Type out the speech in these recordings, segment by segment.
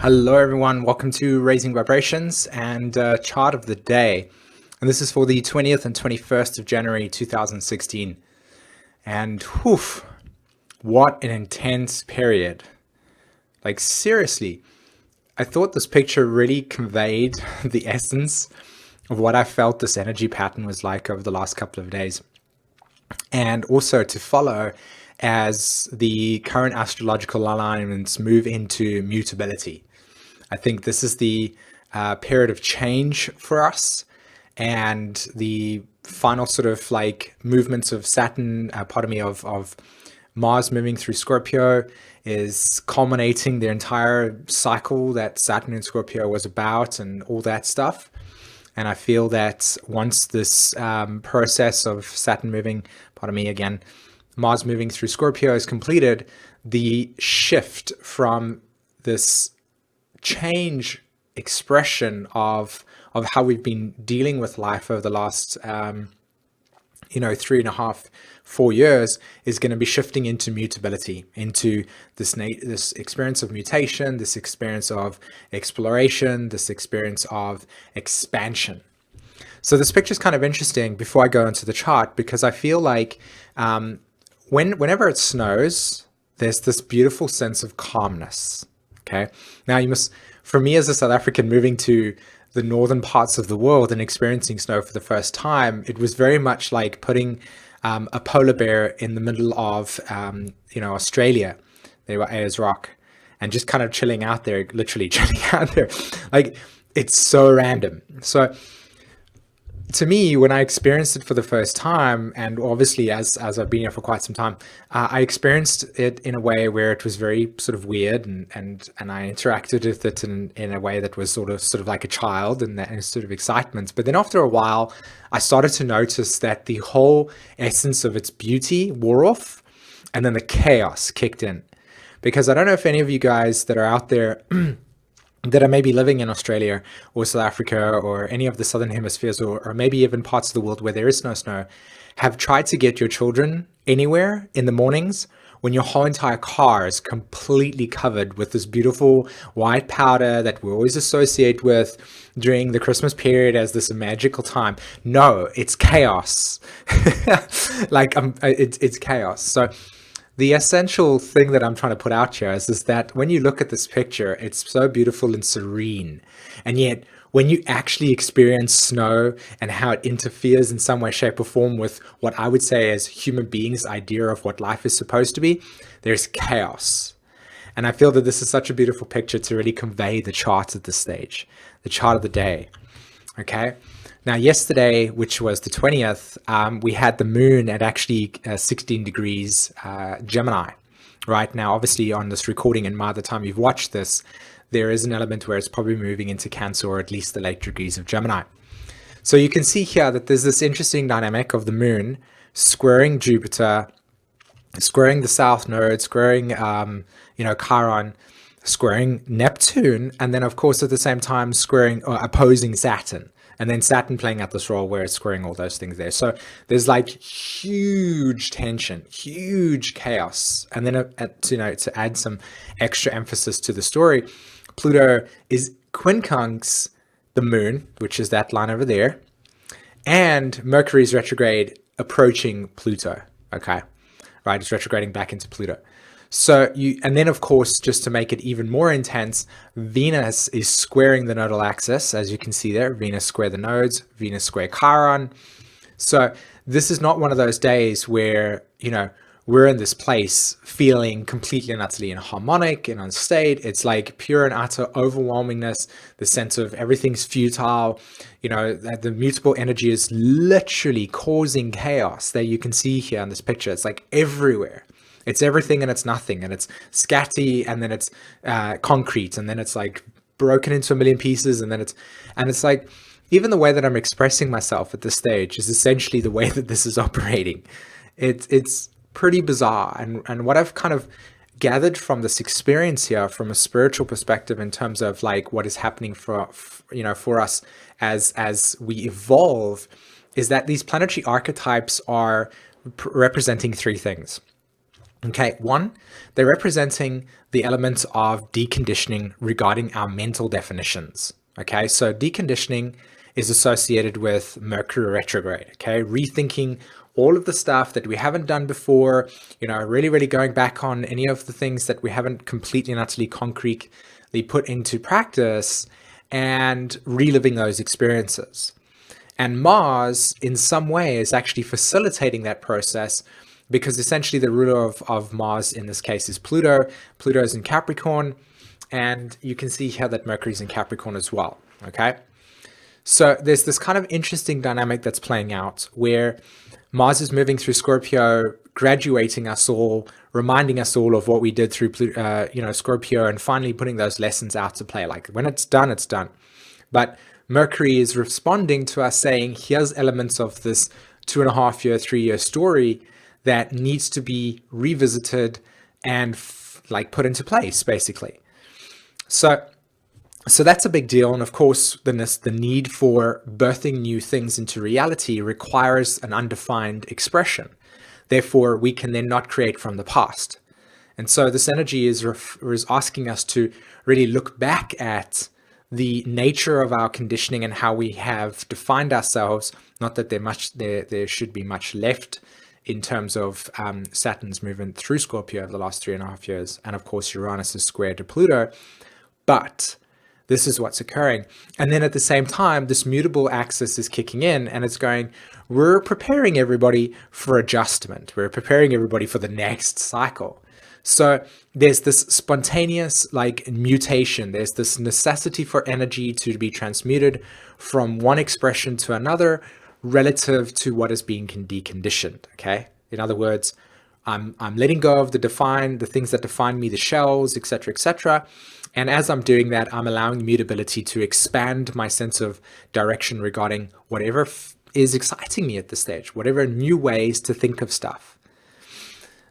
Hello, everyone. Welcome to Raising Vibrations and chart of the day. And this is for the 20th and 21st of January 2016. And whew, what an intense period. Like, seriously, I thought this picture really conveyed the essence of what I felt this energy pattern was like over the last couple of days. And also to follow as the current astrological alignments move into mutability. I think this is the period of change for us, and the final sort of like movements of Saturn, of Mars moving through Scorpio is culminating the entire cycle that Saturn in Scorpio was about and all that stuff. And I feel that once this process of Saturn moving, Mars moving through Scorpio is completed, the shift from this change expression of how we've been dealing with life over the last 3.5, 4 years is going to be shifting into mutability, into this experience of mutation, this experience of exploration, this experience of expansion. So this picture is kind of interesting before I go into the chart, because I feel like whenever it snows, there's this beautiful sense of calmness. Okay. Now for me as a South African moving to the northern parts of the world and experiencing snow for the first time, it was very much like putting a polar bear in the middle of, Australia. They were Ayers Rock, and just kind of chilling out there, literally chilling out there. Like, it's so random. So to me, when I experienced it for the first time, and obviously as I've been here for quite some time, I experienced it in a way where it was very sort of weird, and I interacted with it in a way that was sort of like a child, and that sort of excitement. But then after a while, I started to notice that the whole essence of its beauty wore off, and then the chaos kicked in. Because I don't know if any of you guys that are out there that are maybe living in Australia or South Africa or any of the southern hemispheres, or maybe even parts of the world where there is no snow, have tried to get your children anywhere in the mornings when your whole entire car is completely covered with this beautiful white powder that we always associate with during the Christmas period as this magical time. No, it's chaos. It's chaos. So the essential thing that I'm trying to put out here is that when you look at this picture, it's so beautiful and serene. And yet, when you actually experience snow and how it interferes in some way, shape, or form with what I would say is human beings' idea of what life is supposed to be, there's chaos. And I feel that this is such a beautiful picture to really convey the chart at this stage, the chart of the day. Okay? Now, yesterday, which was the 20th, we had the moon at actually 16 degrees Gemini. Right now, obviously, on this recording, and by the time you've watched this, there is an element where it's probably moving into Cancer, or at least the late degrees of Gemini. So you can see here that there's this interesting dynamic of the moon squaring Jupiter, squaring the south node, squaring Chiron, squaring Neptune, and then, of course, at the same time, squaring or opposing Saturn. And then Saturn playing out this role where it's squaring all those things there. So there's like huge tension, huge chaos. And then to add some extra emphasis to the story, Pluto is quincunx the moon, which is that line over there, and Mercury is retrograde approaching Pluto. Okay, right? It's retrograding back into Pluto. So and then of course, just to make it even more intense, Venus is squaring the nodal axis, as you can see there. Venus square the nodes, Venus square Chiron. So this is not one of those days where, we're in this place feeling completely and utterly inharmonic and unstate. It's like pure and utter overwhelmingness, the sense of everything's futile, that the mutable energy is literally causing chaos that you can see here in this picture. It's like everywhere. It's everything and it's nothing, and it's scatty, and then it's concrete, and then it's like broken into a million pieces, and it's like even the way that I'm expressing myself at this stage is essentially the way that this is operating. It's pretty bizarre, and what I've kind of gathered from this experience here, from a spiritual perspective, in terms of like what is happening for us as we evolve, is that these planetary archetypes are representing three things. Okay, one, they're representing the elements of deconditioning regarding our mental definitions. Okay, so deconditioning is associated with Mercury retrograde. Okay, rethinking all of the stuff that we haven't done before, really going back on any of the things that we haven't completely and utterly concretely put into practice and reliving those experiences. And Mars, in some way, is actually facilitating that process because essentially the ruler of Mars in this case is Pluto. Pluto is in Capricorn, and you can see here that Mercury is in Capricorn as well. Okay, so there's this kind of interesting dynamic that's playing out where Mars is moving through Scorpio, graduating us all, reminding us all of what we did through Scorpio, and finally putting those lessons out to play. Like when it's done, it's done. But Mercury is responding to us saying, here's elements of this 2.5 year, 3 year story that needs to be revisited and put into place, basically. So that's a big deal. And of course, the need for birthing new things into reality requires an undefined expression. Therefore, we can then not create from the past. And so this energy is asking us to really look back at the nature of our conditioning and how we have defined ourselves. Not that there should be much left in terms of Saturn's movement through Scorpio over the last 3.5 years. And of course, Uranus is square to Pluto. But this is what's occurring. And then at the same time, this mutable axis is kicking in and it's going, we're preparing everybody for adjustment. We're preparing everybody for the next cycle. So there's this spontaneous mutation. There's this necessity for energy to be transmuted from one expression to another relative to what is being deconditioned. Okay. In other words, I'm letting go of the things that define me, the shells, etc., etc. And as I'm doing that, I'm allowing mutability to expand my sense of direction regarding whatever is exciting me at this stage, whatever new ways to think of stuff.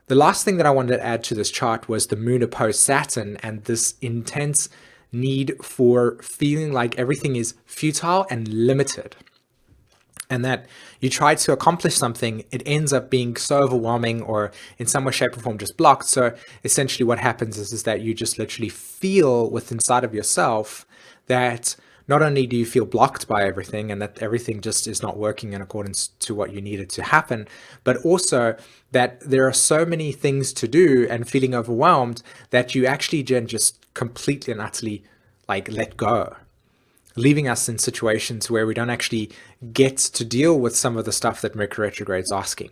The last thing that I wanted to add to this chart was the moon opposed Saturn and this intense need for feeling like everything is futile and limited. And that you try to accomplish something, it ends up being so overwhelming or in some way, shape, or form just blocked. So essentially what happens is that you just literally feel within inside of yourself that not only do you feel blocked by everything and that everything just is not working in accordance to what you needed to happen, but also that there are so many things to do and feeling overwhelmed that you actually just completely and utterly let go, leaving us in situations where we don't actually get to deal with some of the stuff that Mercury retrograde is asking.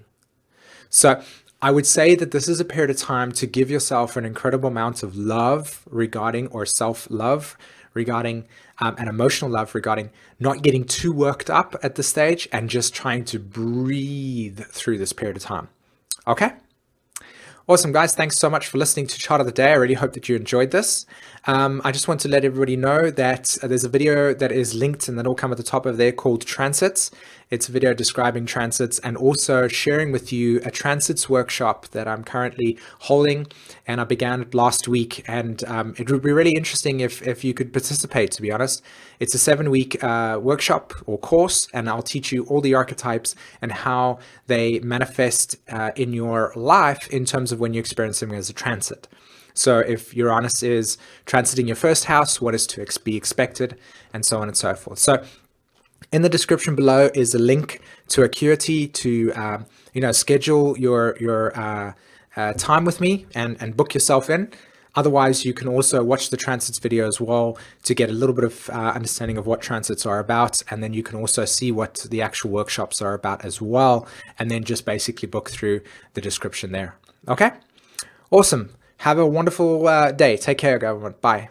So I would say that this is a period of time to give yourself an incredible amount of love regarding, or self-love regarding, an emotional love regarding not getting too worked up at this stage and just trying to breathe through this period of time. Okay? Awesome, guys. Thanks so much for listening to Chart of the Day. I really hope that you enjoyed this. I just want to let everybody know that there's a video that is linked and that'll come at the top of there called Transits. It's a video describing transits and also sharing with you a transits workshop that I'm currently holding. And I began it last week. And it would be really interesting if you could participate, to be honest. It's a 7-week workshop or course, and I'll teach you all the archetypes and how they manifest in your life in terms of when you experience them as a transit. So if Uranus is transiting your first house, what is to be expected, and so on and so forth. So in the description below is a link to Acuity to schedule your time with me and book yourself in. Otherwise, you can also watch the transits video as well to get a little bit of understanding of what transits are about. And then you can also see what the actual workshops are about as well. And then just basically book through the description there. Okay? Awesome. Have a wonderful day. Take care, everyone. Bye.